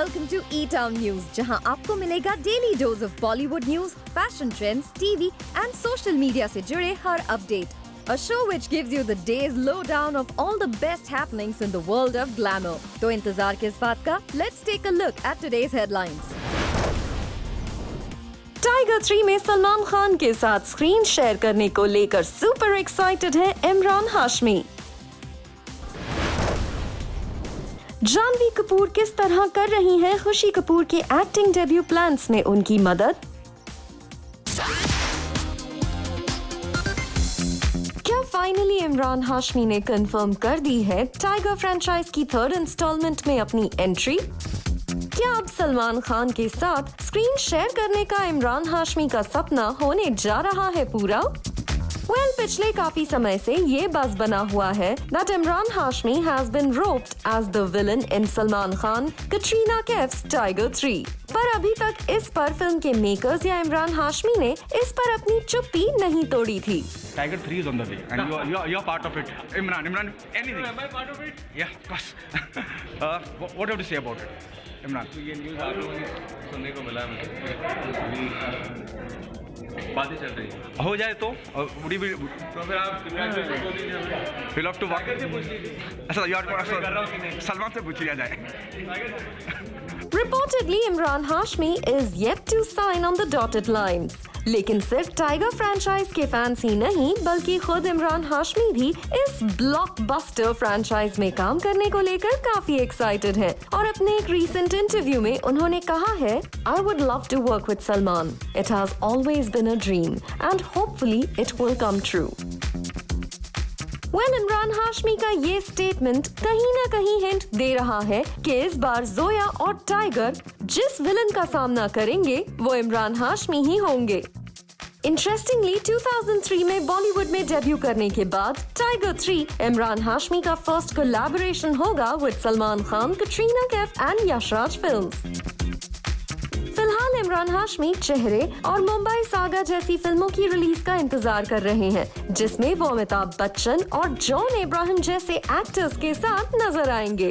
Welcome to E-Town News, जहां आपको मिलेगा daily dose of Bollywood news, fashion trends, TV and social media से जुड़े हर update. A show which gives you the day's lowdown of all the best happenings in the world of glamour. तो इंतजार किस बात का? Let's take a look at today's headlines. Tiger 3 में सलमान खान के साथ स्क्रीन शेयर करने को लेकर सुपर एक्साइटेड है इमरान हाशमी. जानवी कपूर किस तरह कर रही हैं खुशी कपूर के एक्टिंग डेब्यू प्लान्स में उनकी मदद. क्या फाइनली इमरान हाशमी ने कंफर्म कर दी है टाइगर फ्रेंचाइज की थर्ड इंस्टॉलमेंट में अपनी एंट्री. क्या अब सलमान खान के साथ स्क्रीन शेयर करने का इमरान हाशमी का सपना होने जा रहा है पूरा. पिछले काफी समय से ये बज़ बना हुआ है that Imran Hashmi has been roped as the villain in Salman Khan, Katrina Kaif's Tiger 3. पर अभी तक इस पर फिल्म के मेकर्स या इमरान हाशमी ने इस पर अपनी चुप्पी नहीं तोड़ी थी. Tiger 3 is on the way, and you're part of it. Imran, anything? Am I part of it? Yeah, of course. What have to say about it, Imran? ये न्यूज़ आप लोगों ने सुनने को मिला मुझे. बातें चल रही है. हो जाए तो तो फिर आप we'll have to work. Tiger से पूछ लीजिए. अच्छा, यार कर रहा हूँ कि नहीं. सलमान से पूछ लिया जाए. Reportedly, Imran Hashmi is yet to sign on the dotted lines. लेकिन सिर्फ टाइगर फ्रेंचाइज के फैंस ही नहीं बल्कि खुद इमरान हाशमी भी इस ब्लॉकबस्टर फ्रेंचाइज में काम करने को लेकर काफी एक्साइटेड हैं. और अपने एक रीसेंट इंटरव्यू में उन्होंने कहा है, I would love to work with Salman. It has always been a dream and hopefully it will come true. Imran Hashmi का ये स्टेटमेंट कहीं ना कहीं हिंट दे रहा है कि इस बार जोया और टाइगर जिस विलन का सामना करेंगे वो इमरान हाशमी ही होंगे. इंटरेस्टिंगली 2003 में बॉलीवुड में डेब्यू करने के बाद टाइगर 3 इमरान हाशमी का फर्स्ट कोलैबोरेशन होगा with Salman Khan, Katrina Kaif and Yash Raj films. फिलहाल इमरान हाशमी चेहरे और मुंबई सागा जैसी फिल्मों की रिलीज का इंतजार कर रहे हैं जिसमें वो अमिताभ बच्चन और जॉन अब्राहम जैसे एक्टर्स के साथ नजर आएंगे.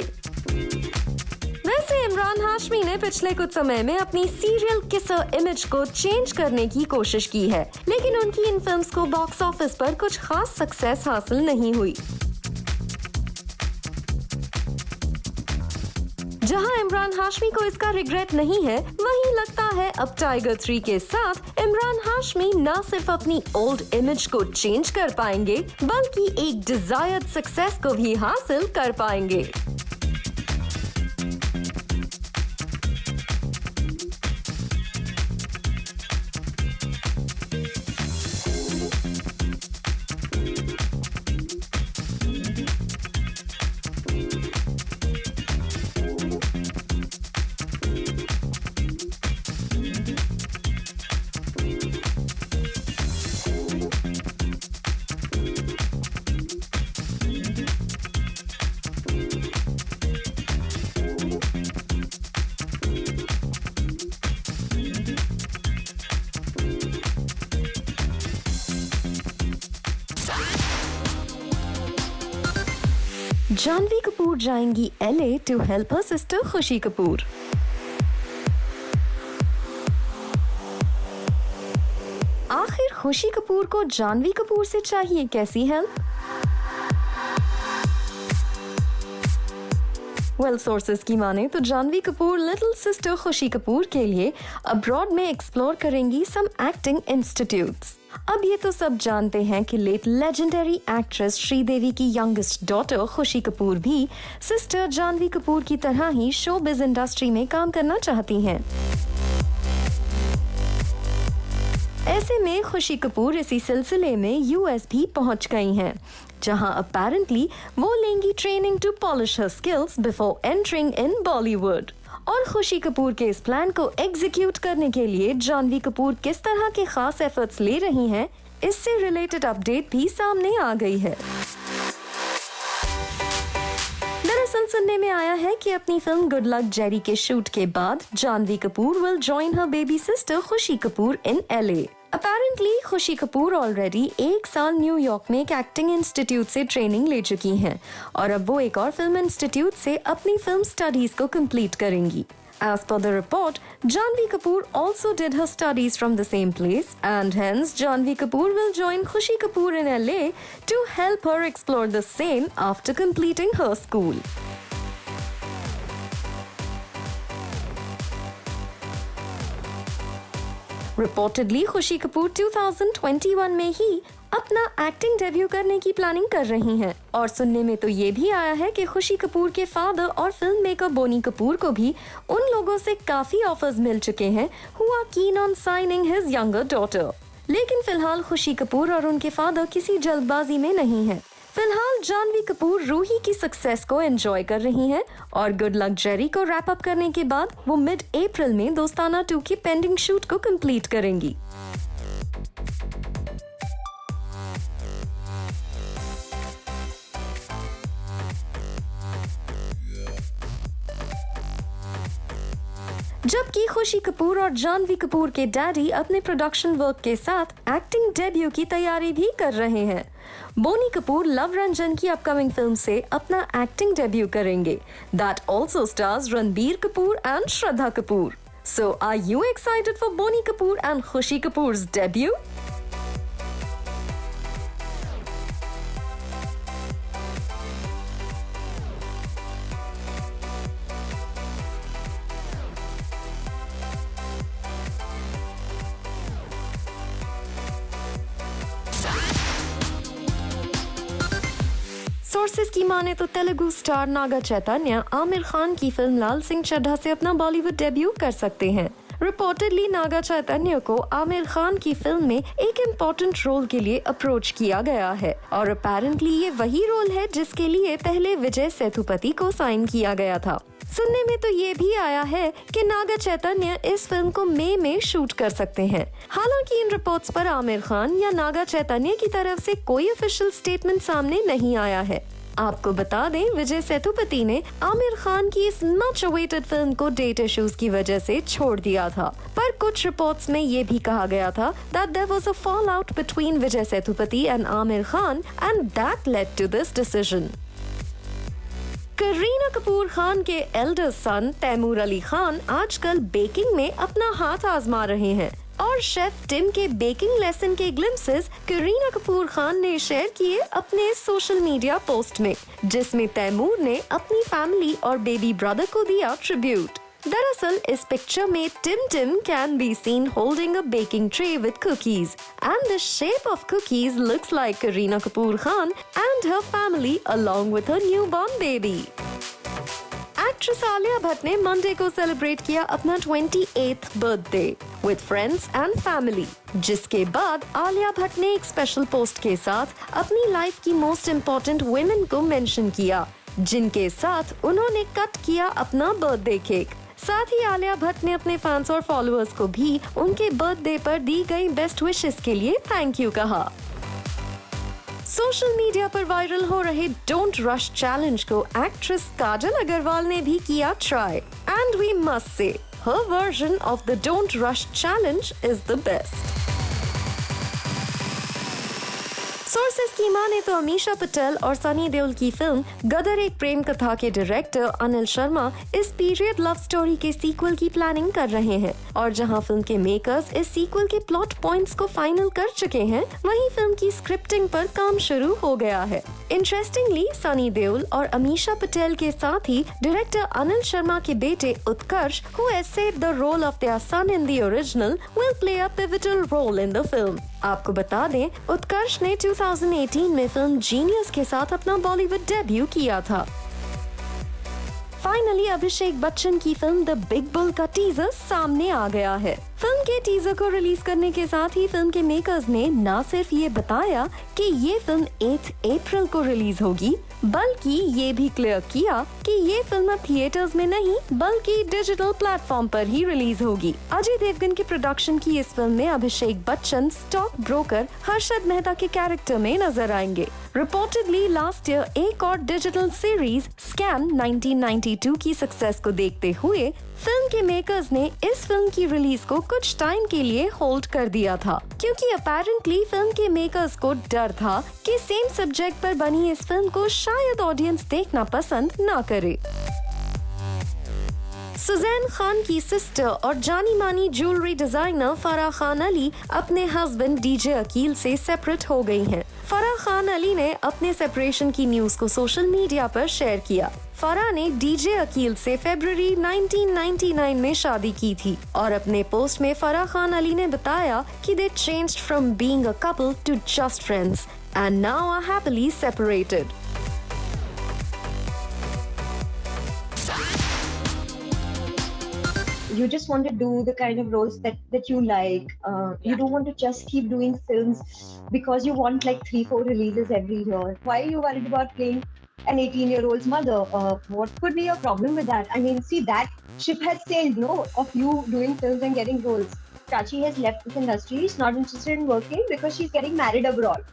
वैसे इमरान हाशमी ने पिछले कुछ समय में अपनी सीरियल किसर इमेज को चेंज करने की कोशिश की है लेकिन उनकी इन फिल्म्स को बॉक्स ऑफिस पर कुछ खास सक्सेस हासिल नहीं हुई. जहां इमरान हाशमी को इसका रिग्रेट नहीं है वहीं लगता है अब टाइगर 3 के साथ इमरान हाशमी न सिर्फ अपनी ओल्ड इमेज को चेंज कर पाएंगे बल्कि एक डिजायर्ड सक्सेस को भी हासिल कर पाएंगे. जानवी कपूर जाएंगी LA to help her sister Khushi Kapoor. आखिर खुशी कपूर को जानवी कपूर से चाहिए कैसी हेल्प? सोर्सेस की माने तो जानवी कपूर लिटिल सिस्टर खुशी कपूर के लिए अब्रॉड में एक्सप्लोर करेंगी सम एक्टिंग इंस्टीट्यूट्स. अब ये तो सब जानते हैं कि लेट लेजेंडरी एक्ट्रेस श्रीदेवी की यंगेस्ट डॉटर खुशी कपूर भी सिस्टर जानवी कपूर की तरह ही शोबिज इंडस्ट्री में काम करना चाहती हैं. ऐसे में खुशी कपूर इसी सिलसिले में US भी पहुंच गई हैं जहां अपेरेंटली वो लेंगी training to polish her skills before entering in Bollywood. और खुशी कपूर के इस प्लान को एग्जीक्यूट करने के लिए जानवी कपूर किस तरह के खास एफर्ट्स ले रही हैं इससे रिलेटेड अपडेट भी सामने आ गई है. दरअसल सुनने में आया है कि अपनी फिल्म गुड लक जेरी के शूट के बाद Janhvi Kapoor will join her baby sister Khushi Kapoor in LA. Apparently खुशी कपूर ऑलरेडी 1 साल न्यूयॉर्क में एक एक्टिंग इंस्टीट्यूट से ट्रेनिंग ले चुकी हैं और अब वो एक और फिल्म इंस्टीट्यूट से अपनी फिल्म स्टडीज को कंप्लीट करेंगी. As per the report, Janhvi Kapoor also did her studies from the same place, and hence Janhvi Kapoor will join Khushi Kapoor in LA to help her explore the same after completing her school. Reportedly, Khushi Kapoor 2021 में ही अपना acting debut करने की planning कर रही हैं और सुनने में तो ये भी आया है कि खुशी कपूर के फादर और फिल्म मेकर बोनी कपूर को भी उन लोगों से काफी ऑफर्स मिल चुके हैं who are keen on signing his younger daughter। लेकिन फिलहाल खुशी कपूर और उनके फादर किसी जल्दबाजी में नहीं हैं। फिलहाल जानवी कपूर रूही की सक्सेस को एंजॉय कर रही हैं और गुड लक जेरी को रैप अप करने के बाद वो मिड अप्रैल में दोस्ताना 2 की पेंडिंग शूट को कंप्लीट करेंगी। जबकि खुशी कपूर और जानवी कपूर के डैडी अपने प्रोडक्शन वर्क के साथ एक्टिंग डेब्यू की तैयारी भी कर रहे हैं। बोनी कपूर लव रंजन की अपकमिंग फिल्म से अपना एक्टिंग डेब्यू करेंगे। That also stars Ranbir Kapoor and Shraddha Kapoor. So, are you excited for Boney Kapoor and Khushi Kapoor's debut? Sources की माने तो तेलुगु स्टार नागा चैतन्य आमिर खान की फिल्म लाल सिंह चड्ढा से अपना बॉलीवुड डेब्यू कर सकते हैं। रिपोर्टेडली नागा चैतन्य को आमिर खान की फिल्म में एक इम्पोर्टेंट रोल के लिए अप्रोच किया गया है और अपेरेंटली ये वही रोल है जिसके लिए पहले विजय सेतुपति को साइन किया गया था। सुनने में तो ये भी आया है कि नागा चैतन्य इस फिल्म को मई में शूट कर सकते हैं। हालांकि इन रिपोर्ट्स पर आमिर खान या नागा चैतन्य की तरफ से कोई ऑफिशियल स्टेटमेंट सामने नहीं आया है। आपको बता दें, विजय सेतुपति ने आमिर खान की इस मच अवेटेड फिल्म को डेट इश्यूज की वजह से छोड़ दिया था, पर कुछ रिपोर्ट्स में ये भी कहा गया था that there was a fallout between Vijay Sethupathi and Aamir Khan and that led to this decision। Kareena Kapoor Khan के एल्डर सन तैमूर अली खान आजकल बेकिंग में अपना हाथ आजमा रहे हैं और शेफ टिम के बेकिंग लेसन के ग्लिम्सेस करीना कपूर खान ने शेयर किए अपने सोशल मीडिया पोस्ट में, जिसमें तैमूर ने अपनी फैमिली और बेबी ब्रदर को दिया ट्रिब्यूट। दरअसल इस पिक्चर में Tim can be seen holding a baking tray with cookies and the shape of cookies looks like Kareena Kapoor Khan and her family along with her newborn baby. Actress Alia Bhatt ने Monday को celebrate किया अपना 28th birthday with friends and family, जिसके बाद आलिया भट्ट ने एक special post के साथ अपनी लाइफ की मोस्ट इम्पोर्टेंट वुमेन को मेंशन किया, जिनके साथ उन्होंने कट किया अपना बर्थडे केक। साथ ही आलिया भट्ट ने अपने फैंस और फॉलोअर्स को भी उनके बर्थडे पर दी गई बेस्ट विशेस के लिए थैंक यू कहा। सोशल मीडिया पर वायरल हो रहे डोंट रश चैलेंज को एक्ट्रेस काजल अग्रवाल ने भी किया try and we must say her version of the don't rush challenge is the best. Sources की माने तो अमीषा पटेल और सनी देओल की फिल्म गदर एक प्रेम कथा के डायरेक्टर अनिल शर्मा इस पीरियड लव स्टोरी के सीक्वल की प्लानिंग कर रहे हैं और जहां फिल्म के मेकर्स इस सीक्वल के प्लॉट पॉइंट्स को फाइनल कर चुके हैं, वहीं फिल्म की स्क्रिप्टिंग पर काम शुरू हो गया है। इंटरेस्टिंगली सनी देओल और अमीषा पटेल के साथ ही डायरेक्टर अनिल शर्मा के बेटे उत्कर्ष who has said the role of their son in the original will play a pivotal role in the film। आपको बता दें, उत्कर्ष ने 2018 में फिल्म जीनियस के साथ अपना बॉलीवुड डेब्यू किया था। फाइनली अभिषेक बच्चन की फिल्म द बिग बुल का टीजर सामने आ गया है। फिल्म के टीजर को रिलीज करने के साथ ही फिल्म के मेकर्स ने न सिर्फ ये बताया कि ये फिल्म 8 अप्रैल को रिलीज होगी, बल्कि ये भी क्लियर किया कि ये फिल्म अब थिएटर्स में नहीं बल्कि डिजिटल प्लेटफॉर्म पर ही रिलीज होगी। अजय देवगन के प्रोडक्शन की इस फिल्म में अभिषेक बच्चन स्टॉक ब्रोकर हर्षद मेहता के कैरेक्टर में नजर आएंगे। रिपोर्टेडली लास्ट ईयर एक और डिजिटल सीरीज स्कैम 1992 की सक्सेस को देखते हुए फिल्म के मेकर्स ने इस फिल्म की रिलीज को कुछ टाइम के लिए होल्ड कर दिया था, क्योंकि अपेरेंटली फिल्म के मेकर्स को डर था कि सेम सब्जेक्ट पर बनी इस फिल्म को शायद ऑडियंस देखना पसंद ना करे। सुजैन खान की सिस्टर और जानी मानी ज्वेलरी डिजाइनर फराह खान अली अपने हस्बैंड डीजे अकील से सेपरेट हो गई हैं। फराह खान अली ने अपने सेपरेशन की न्यूज को सोशल मीडिया पर शेयर किया। फराह ने डीजे अकील से फरवरी 1999 में शादी की थी और अपने पोस्ट में फराह खान अली ने बताया कि they changed from being a couple to just friends and now are happily separated. You just want to do the kind of roles that you like. You don't want to just keep doing films because you want like 3-4 releases every year. Why are you worried about playing an 18-year-old's mother? What could be your problem with that? I mean, see, that ship has sailed, no, of you doing films and getting roles. Prachi has left this industry. She's not interested in working because she's getting married abroad.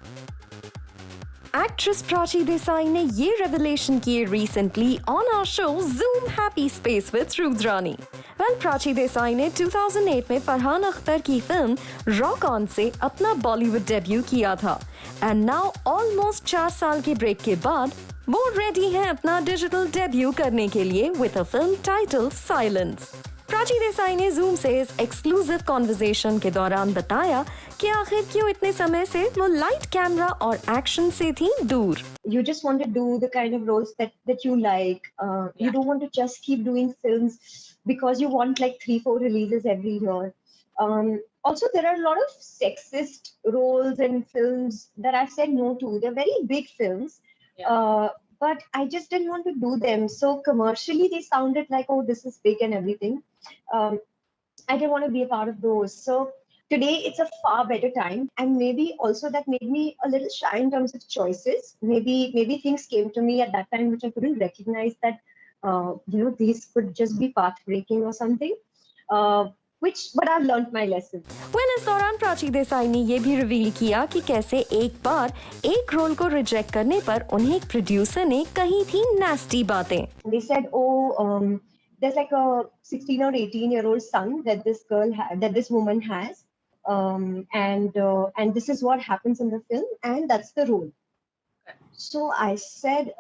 Actress Prachi Desai ने ये revelation किए recently on our show Zoom happy space with Rudrani. Well, Prachi Desai ने 2008 में फरहान अख्तर की film rock on से अपना Bollywood debut किया था एंड नाउ ऑलमोस्ट 4 साल के ब्रेक के बाद वो रेडी हैं अपना डिजिटल डेब्यू करने के लिए with a film title silence. Prachi Desai ने जूम से इस एक्सक्लूसिव कॉन्वर्सेशन के दौरान बताया कि आखिर क्यों इतने समय से वो लाइट कैमरा और एक्शन से थी दूर। You just want to do the kind of roles that you like. You don't want to just keep doing films because you want like 3-4 releases every year. Also, there are a lot of sexist roles in films that I've said no to. They're very big films. But I just didn't want to do them. So commercially, they sounded like, oh, this is big and everything. I didn't want to be a part of those. So today, it's a far better time. And maybe also that made me a little shy in terms of choices. Maybe things came to me at that time which I couldn't recognize that, these could just be path breaking or something. But I've learned my lesson. इस दौरान प्राची देसाई ने ये भी reveal किया कि कैसे एक बार एक रोल को रिजेक्ट करने पर उन्हें एक प्रोड्यूसर ने कही थी नास्टी बातें। They said, oh, there's like a 16 or 18-year-old son that this woman has, and this is what happens in the film, and that's the role. So I said,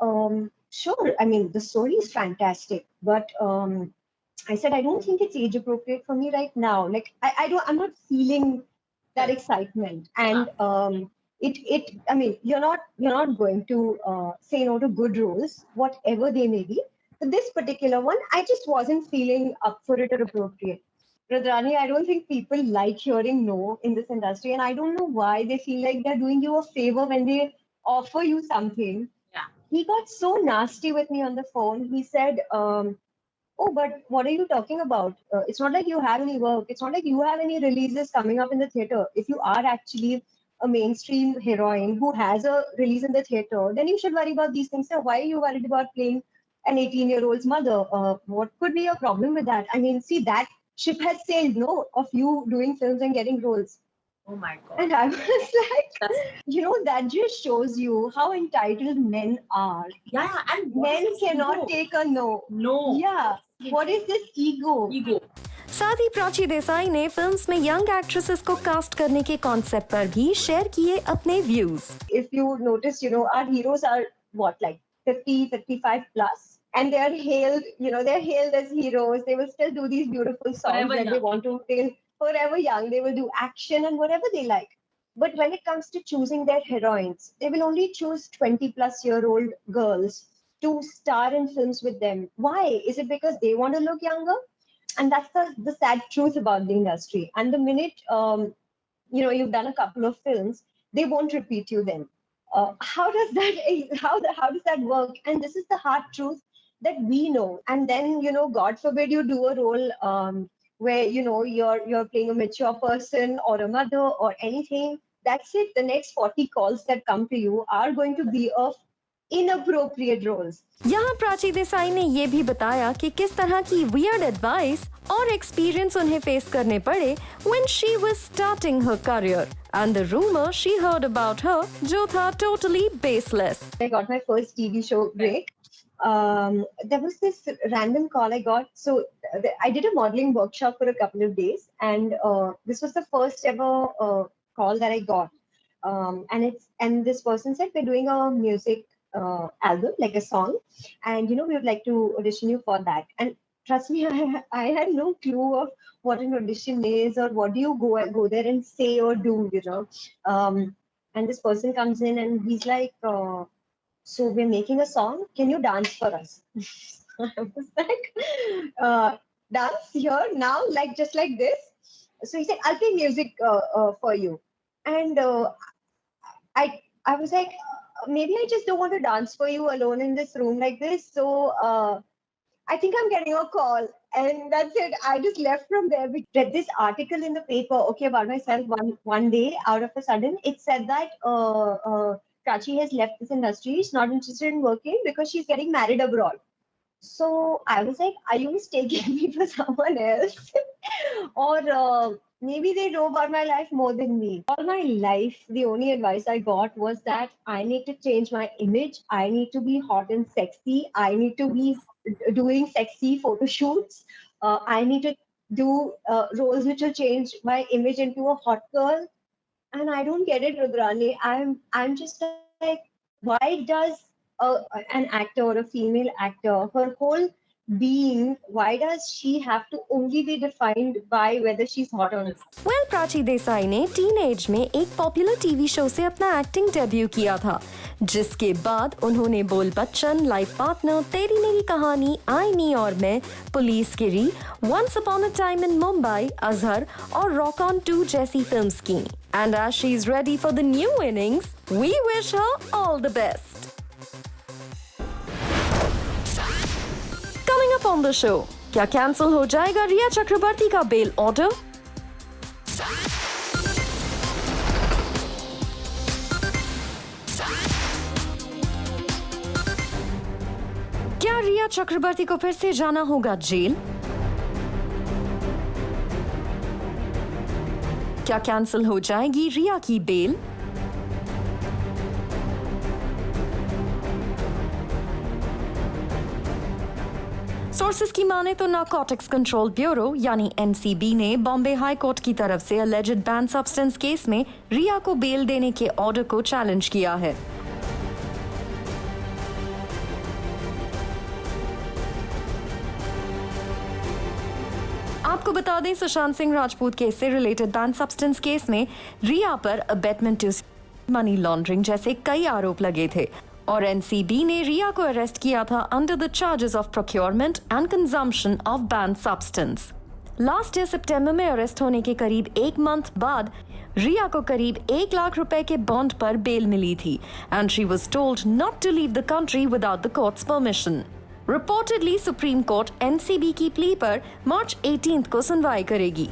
sure. I mean, the story is fantastic, but I said, I don't think it's age appropriate for me right now. Like, I'm not feeling that excitement. And I mean, you're not going to say no to good roles, whatever they may be. But this particular one, I just wasn't feeling up for it or appropriate. Rudrani, I don't think people like hearing no in this industry. And I don't know why they feel like they're doing you a favor when they offer you something. Yeah. He got so nasty with me on the phone. He said, oh, but what are you talking about? It's not like you have any work. It's not like you have any releases coming up in the theater. If you are actually a mainstream heroine who has a release in the theater, then you should worry about these things. So why are you worried about playing an 18-year-old's mother? What could be your problem with that? I mean, see, that ship has sailed, no, of you doing films and getting roles. Oh my God. And I was like, that just shows you how entitled men are. Yeah, and Men cannot take a no. No. Yeah. What is this ego? साथ ही प्राची देसाई ने films में young actresses को cast करने के concept पर भी share किए अपने views. If you notice, our heroes are like 50, 55 plus, and they're hailed as heroes. They will still do these beautiful songs Forever that young. they want to. They're forever young. They will do action and whatever they like. But when it comes to choosing their heroines, they will only choose 20-plus-year-old girls to star in films with them. Why? Is it because they want to look younger? And that's the sad truth about the industry. And the minute you've done a couple of films, they won't repeat you then. How does that work? And this is the hard truth that we know. And then God forbid you do a role where you're playing a mature person or a mother or anything. That's it. The next 40 calls that come to you are going to be of inappropriate roles. यहाँ प्राची देसाई ने ये भी बताया कि किस तरह की weird advice और experience उन्हें face करने पड़े when she was starting her career and the rumor she heard about her जो था totally baseless. I got my first TV show break. There was this random call I got. So I did a modeling workshop for a couple of days, and this was the first ever call that I got. And this person said, we're doing a music album, like a song, and we would like to audition you for that. And trust me, I had no clue of what an audition is or what do you go there and say or do, you know. And this person comes in and he's like, so we're making a song. Can you dance for us? I was like, dance here now, like just like this. So he said, I'll play music for you. And I was like, maybe I just don't want to dance for you alone in this room like this. So I think I'm getting a call. And that's it. I just left from there. We read this article in the paper, okay, about myself one day out of a sudden. It said that Prachi has left this industry. She's not interested in working because she's getting married abroad. So I was like, are you mistaking me for someone else? Or maybe they know about my life more than me. All my life, the only advice I got was that I need to change my image. I need to be hot and sexy. I need to be doing sexy photo shoots. I need to do roles which will change my image into a hot girl. And I don't get it, Rudrani. I'm just like, why does an actor or a female actor, her whole being, why does she have to only be defined by whether she's hot or not? Well Prachi Desai ने teenage में एक popular TV show से अपना acting debut किया था, जिसके बाद उन्होंने बोल बच्चन, लाइफ पार्टनर, तेरी मेरी कहानी, आई मी और मैं, पुलिस गिरी, once upon a time in Mumbai, Azhar और रॉक ऑन 2 जैसी फिल्म्स की. And as she is ready for the new innings, we wish her all the best. Coming up on the show, क्या कैंसिल हो जाएगा रिया चक्रवर्ती का बेल ऑर्डर? क्या रिया चक्रवर्ती को फिर से जाना होगा जेल? क्या कैंसिल हो जाएगी रिया की बेल? सोर्सेस की माने तो नारकोटिक्स कंट्रोल ब्यूरो यानी एनसीबी ने बॉम्बे हाई कोर्ट की तरफ से अलेज्ड बैन सब्सटेंस केस में रिया को बेल देने के ऑर्डर को चैलेंज किया है. आपको बता दें, सुशांत सिंह राजपूत केस से रिलेटेड बैन सब्सटेंस केस में रिया पर अबेटमेंट टू मनी लॉन्ड्रिंग जैसे कई आरोप लगे थे और एनसीबी ने रिया को अरेस्ट किया था under the charges of procurement and consumption of ban substance. Last year सितंबर में अरेस्ट होने के करीब एक मंथ बाद रिया को करीब 1 लाख रुपए के बॉन्ड पर बेल मिली थी and she was told not to leave the country without the court's permission. Reportedly supreme court NCB की प्ली पर मार्च 18 को सुनवाई करेगी.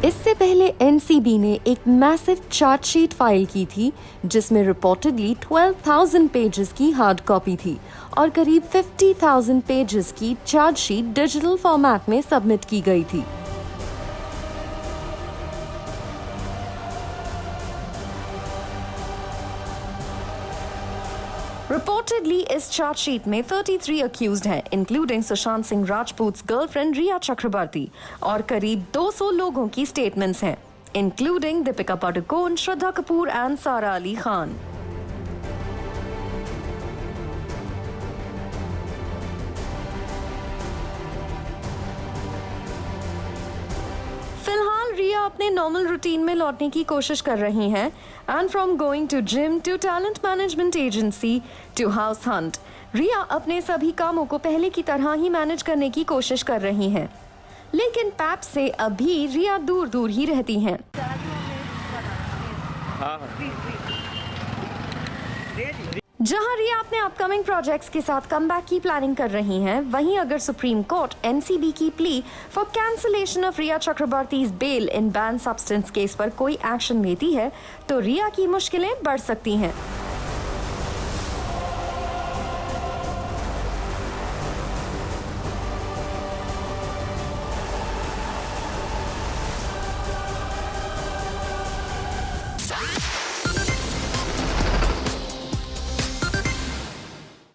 इससे पहले एनसीबी ने एक मैसिव चार्जशीट फाइल की थी जिसमें रिपोर्टेडली 12,000 पेजेस की हार्ड कॉपी थी और करीब 50,000 पेजेस की चार्जशीट डिजिटल फॉर्मेट में सबमिट की गई थी. रिपोर्टेडली इस चार्जशीट में 33 अक्यूज्ड हैं, इंक्लूडिंग सुशांत सिंह राजपूत गर्लफ्रेंड रिया चक्रवर्ती और करीब 200 लोगों की स्टेटमेंट्स हैं, इंक्लूडिंग दीपिका पादुकोण, श्रद्धा कपूर एंड सारा अली खान. फिलहाल रिया अपने नॉर्मल रूटीन में लौटने की कोशिश कर रही हैं and from going to gym to talent management agency to house hunt, Rhea अपने सभी कामों को पहले की तरह ही मैनेज करने की कोशिश कर रही हैं. लेकिन पैप से अभी रिया दूर दूर ही रहती हैं. जहां रिया अपने अपकमिंग प्रोजेक्ट्स के साथ कमबैक की प्लानिंग कर रही हैं, वहीं अगर सुप्रीम कोर्ट एनसीबी की plea for cancellation of Rhea Chakraborty's bail in ban substance case पर कोई एक्शन लेती है तो रिया की मुश्किलें बढ़ सकती हैं.